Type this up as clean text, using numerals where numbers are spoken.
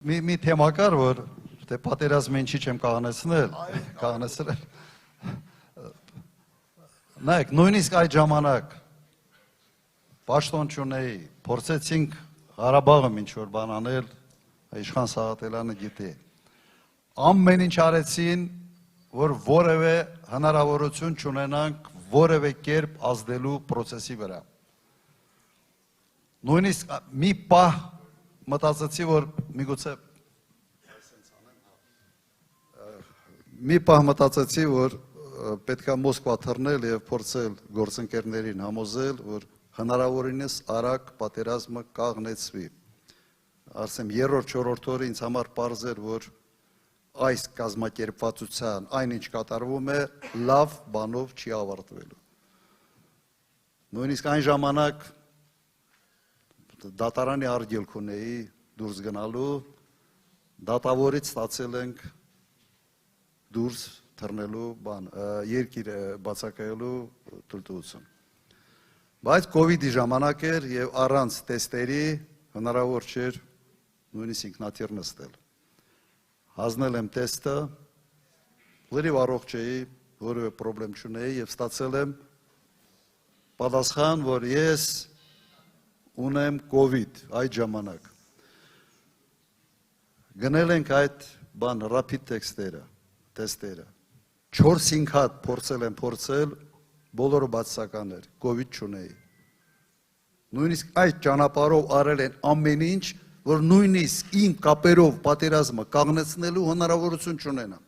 Մի թեմա կար, որ դե պատերազմը ինչի չեմ կաղանեցնել, նայեք, նույնիսկ այդ ժամանակ պաշտոն չունեի, փորձեցինք Ղարաբաղը ինչ-որ բան անել, Իշխան Սաղաթելյանը գիտի, ամեն ինչ արեցին, որ որևէ հնարավորություն չունենանք որևէ կերպ ազդելու պրոցեսի վրա, նույնիսկ մի պահ մտածեցի, որ միգուցե մի պահ մտածեցի, որ պետք է Մոսկվա թռնել եւ փորձել գործընկերներին համոզել, որ հնարավորինս արագ պատերազմը կաղնեցվի։ Ասեմ, երրորդ-չորրորդ օրը ինձ համար պարզ էր, որ այս կազմակերպվածության այնինչ կատարվում է, լավ բանով չի ավարտվելու։ Նույնիսկ այն ժամանակ դատարանի արգելք ունեի դուրս գնալու, դատավորից ստացել ենք դուրս թռնելու բան, երկիր բացակայելու թույլտվություն։ Բայց կովիդի ժամանակ էր եւ առանց տեստերի հնարավոր չէր նույնիսկ ինքնաթիռ նստել։ Հանձնել եմ տեստը, լրիվ առողջ էի, որևէ պրոբլեմ չունեի եւ ստացել եմ պատասխան, որ ես ունեմ կովիդ այդ ժամանակ։ Գնել ենք այդ բան rapid տեստերը, 4-5 հատ փորձել եմ, բոլորը բացասական էր, կովիդ չունեի։ Նույնիսկ այդ ճանապարհով արել են ամեն ինչ, որ նույնիսկ իմ կապերով պատերազմը կաղնեցնելու հնարավորություն չունենամ։